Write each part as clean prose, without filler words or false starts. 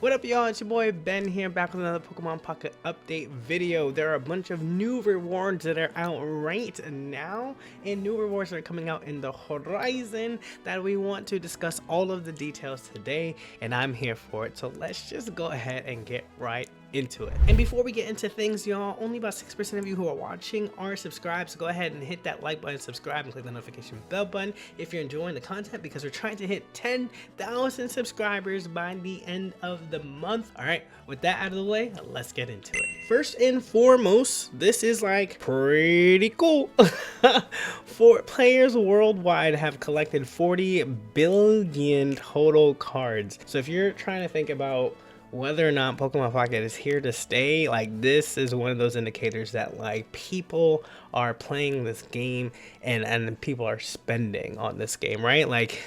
What up, y'all? It's your boy Ben here, back with another Pokemon Pocket update video. There are a bunch of new rewards that are out right now, and new rewards are coming out in the horizon that we want to discuss all of the details today, and I'm here for it. So let's just go ahead and get right into it. And before we get into things, y'all, only about 6% of you who are watching are subscribed, so go ahead and hit that like button, subscribe, and click the notification bell button if you're enjoying the content, because we're trying to hit 10,000 subscribers by the end of the month. All right, with that out of the way, let's get into it. First and foremost, this is like pretty cool. For players worldwide have collected 40 billion total cards. So if you're trying to think about whether or not Pokemon Pocket is here to stay, like, this is one of those indicators that like people are playing this game and people are spending on this game, right? Like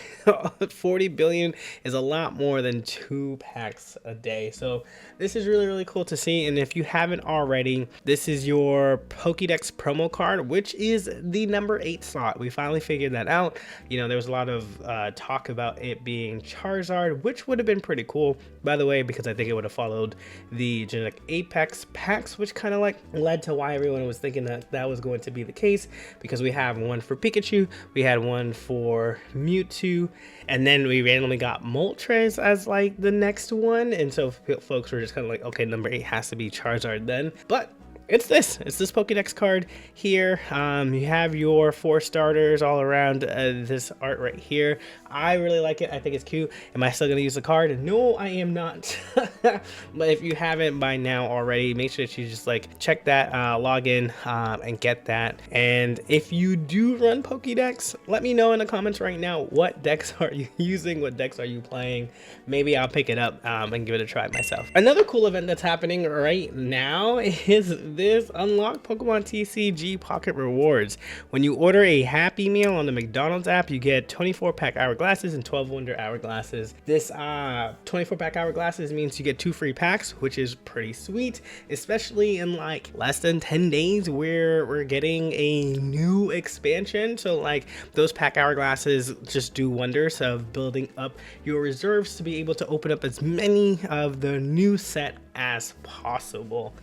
40 billion is a lot more than 2 packs a day. So this is really cool to see. And if you haven't already, this is your Pokédex promo card, which is the number 8 slot. We finally figured that out. You know, there was a lot of talk about it being Charizard, which would have been pretty cool, by the way, because I think it would have followed the Genetic Apex packs, which kind of like led to why everyone was thinking that that was going to be the case, because we have one for Pikachu, we had one for Mewtwo, and then we randomly got Moltres as like the next one, and so folks were just kind of like, okay, number 8 has to be Charizard then. But it's this Pokédex card here. You have your 4 starters all around this art right here. I really like it. I think it's cute. Am I still going to use the card? No, I am not. But if you haven't by now already, make sure that you just like check that, log in, and get that. And if you do run Pokédex, let me know in the comments right now, what decks are you using? What decks are you playing? Maybe I'll pick it up and give it a try myself. Another cool event that's happening right now is this unlock Pokemon TCG Pocket rewards. When you order a Happy Meal on the McDonald's app, you get 24 pack hourglasses and 12 Wonder hourglasses. This 24 pack hourglasses means you get 2 free packs, which is pretty sweet, especially in like less than 10 days where we're getting a new expansion. So like those pack hourglasses just do wonders of building up your reserves to be able to open up as many of the new set as possible.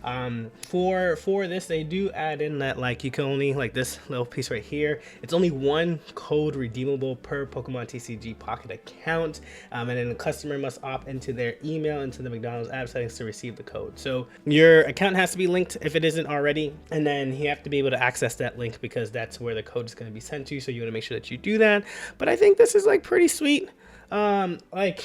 For this, they do add in that like you can only, like this little piece right here, it's only 1 code redeemable per Pokemon TCG Pocket account, and then the customer must opt into their email into the McDonald's app settings to receive the code. So your account has to be linked if it isn't already, and then you have to be able to access that link because that's where the code is going to be sent to. So you want to make sure that you do that. But I think this is like pretty sweet. Like,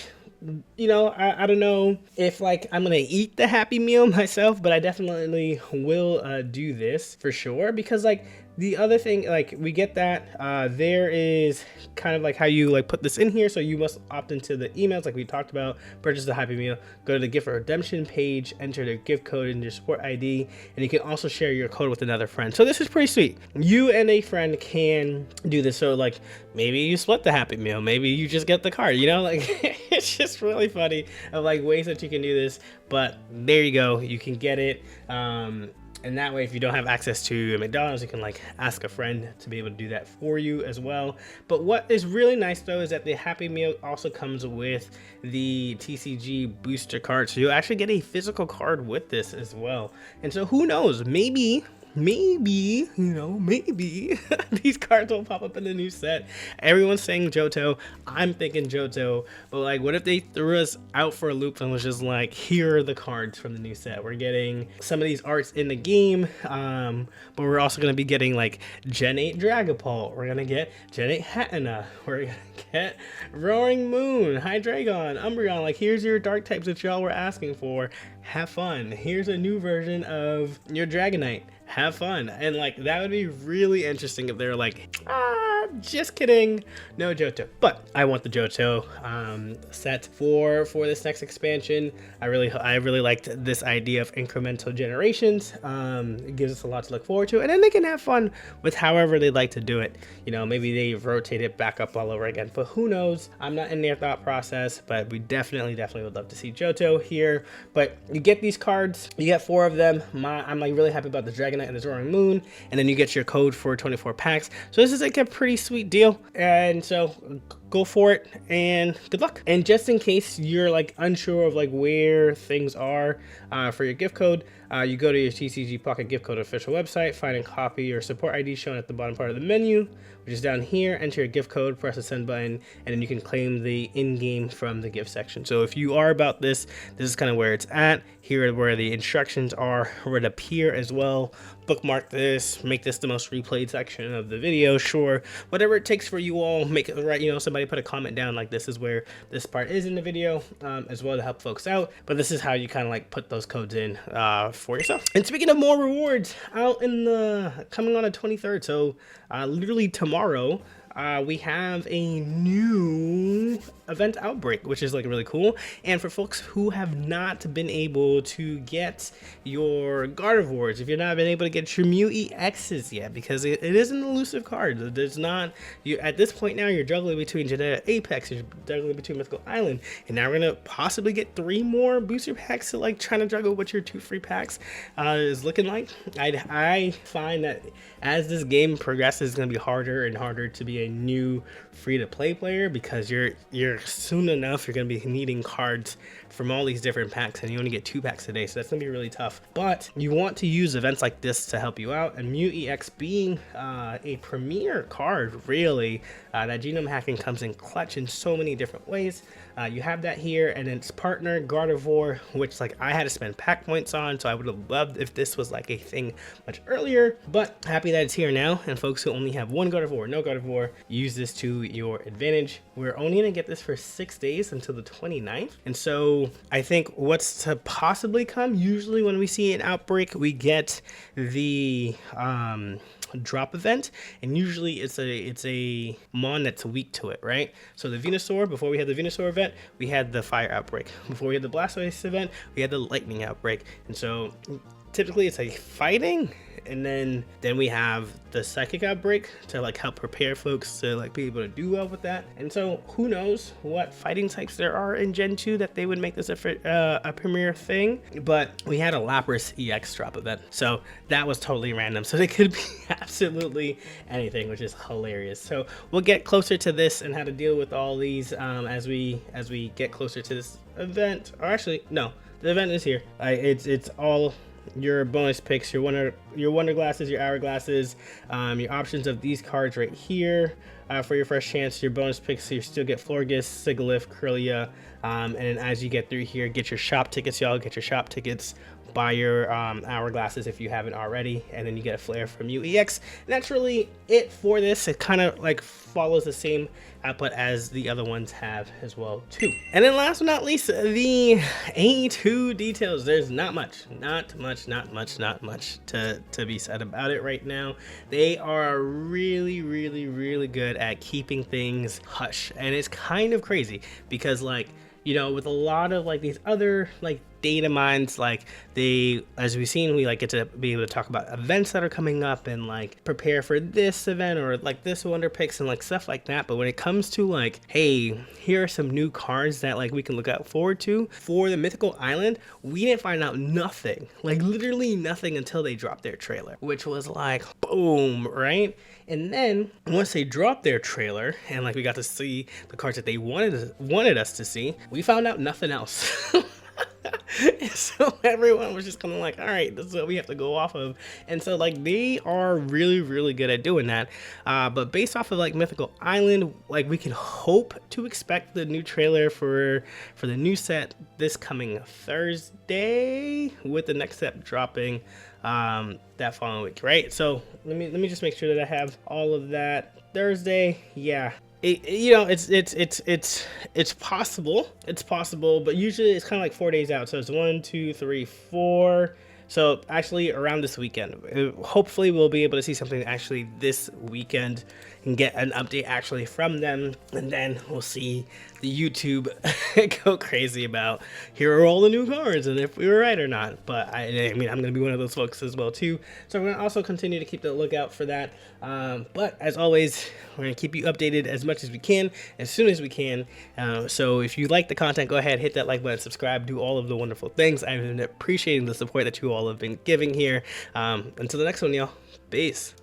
you know, I don't know if like I'm gonna eat the Happy Meal myself, but I definitely will do this for sure, because like the other thing, like we get that there is kind of like how you like put this in here. So you must opt into the emails like we talked about, purchase the Happy Meal, go to the gift redemption page, enter the gift code in your support ID, and you can also share your code with another friend. So this is pretty sweet. You and a friend can do this. So like maybe you split the Happy Meal, maybe you just get the card, you know, like it's just really funny of like ways that you can do this. But there you go, you can get it. And that way, if you don't have access to McDonald's, you can like ask a friend to be able to do that for you as well. But what is really nice though is that the Happy Meal also comes with the TCG booster card. So you'll actually get a physical card with this as well. And so who knows, maybe, you know, maybe these cards will pop up in the new set. Everyone's saying Johto. I'm thinking Johto, but like, what if they threw us out for a loop and was just like, here are the cards from the new set? We're getting some of these arts in the game, but we're also going to be getting like Gen 8 Dragapult. We're going to get Gen 8 Hatenna. We're going to get Roaring Moon, Hydreigon, Umbreon. Like, here's your dark types that y'all were asking for. Have fun. Here's a new version of your Dragonite. Have fun. And like, that would be really interesting if they're like, just kidding, no Johto. But I want the Johto set for this next expansion. I really liked this idea of incremental generations. It gives us a lot to look forward to, and then they can have fun with however they like to do it. You know, maybe they rotate it back up all over again, but who knows? I'm not in their thought process, but we definitely would love to see Johto here. But you get these cards, you get 4 of them. I'm like really happy about the Dragonite and the Roaring Moon, and then you get your code for 24 packs. So this is like a pretty sweet deal. And so go for it and good luck. And just in case you're like unsure of like where things are for your gift code, you go to your TCG Pocket gift code official website, find and copy your support ID shown at the bottom part of the menu, which is down here. Enter your gift code, press the send button, and then you can claim the in-game from the gift section. So if you are about this is kind of where it's at. Here are where the instructions are, where it appear as well. Bookmark this, make this the most replayed section of the video. Sure, whatever it takes for you all, make it right. You know, somebody put a comment down like this is where this part is in the video as well to help folks out. But this is how you kind of like put those codes in for yourself. And speaking of more rewards, out in the coming on the 23rd, so literally tomorrow, we have a new event outbreak, which is like really cool. And for folks who have not been able to get your Gardevoirs, if you've not been able to get your Mew EXs yet, because it is an elusive card. There's not, you at this point now, you're juggling between Genetic Apex, you're juggling between Mythical Island, and now we're gonna possibly get 3 more booster packs. So like trying to juggle what your 2 free packs is looking like. I find that as this game progresses, it's gonna be harder and harder to be a new free-to-play player, because you're soon enough you're going to be needing cards from all these different packs, and you only get 2 packs a day, so that's going to be really tough. But you want to use events like this to help you out, and Mew EX being a premier card, really, that genome hacking comes in clutch in so many different ways. You have that here, and its partner Gardevoir, which like I had to spend pack points on, so I would have loved if this was like a thing much earlier, but happy that it's here now. And folks who only have 1 Gardevoir, no Gardevoir, use this to your advantage. We're only gonna get this for 6 days until the 29th, and so I think what's to possibly come, usually when we see an outbreak, we get the drop event, and usually it's a mon that's weak to it, right? So the Venusaur, before we had the Venusaur event, we had the fire outbreak. Before we had the Blastoise event, we had the lightning outbreak. And so typically it's like fighting, and then we have the psychic outbreak to like help prepare folks to like be able to do well with that. And so who knows what fighting types there are in Gen 2 that they would make this a premier thing. But we had a Lapras EX drop event, so that was totally random, so it could be absolutely anything, which is hilarious. So we'll get closer to this and how to deal with all these as we get closer to this event. Or actually no, the event is here. It's all your bonus picks, your wonder glasses, your hourglasses, your options of these cards right here for your first chance. Your bonus picks, so you still get Florges, Sigilyph, Kirlia, and then as you get through here, get your shop tickets, y'all. Get your shop tickets, buy your hourglasses if you haven't already, and then you get a flare from Mew EX. And that's really it for this. It kind of like follows the same output as the other ones have as well too. And then last but not least, the A2 details. There's not much to be said about it right now. They are really good at keeping things hush, and it's kind of crazy because, like, you know, with a lot of like these other like data mines, like they, as we've seen, we like get to be able to talk about events that are coming up and like prepare for this event or like this wonder picks and like stuff like that. But when it comes to like, hey, here are some new cards that like we can look out forward to for the Mythical Island, we didn't find out nothing, like literally nothing, until they dropped their trailer, which was like boom, right? And then once they dropped their trailer and like we got to see the cards that they wanted us to see, we found out nothing else. So everyone was just kind of like, all right, this is what we have to go off of. And so like they are really good at doing that, but based off of like Mythical Island, like we can hope to expect the new trailer for the new set this coming Thursday, with the next set dropping that following week, right? So let me just make sure that I have all of that. Thursday, yeah. You know, it's possible, but usually it's kind of like 4 days out. So it's 1, 2, 3, 4. So actually around this weekend, hopefully we'll be able to see something actually this weekend and get an update actually from them. And then we'll see the YouTube go crazy about, here are all the new cards and if we were right or not. But I mean, I'm going to be one of those folks as well too. So we're going to also continue to keep the lookout for that. But as always, we're going to keep you updated as much as we can, as soon as we can. So if you like the content, go ahead, hit that like button, subscribe, do all of the wonderful things. I've been appreciating the support that you all have been giving here. Until the next one, y'all. Peace.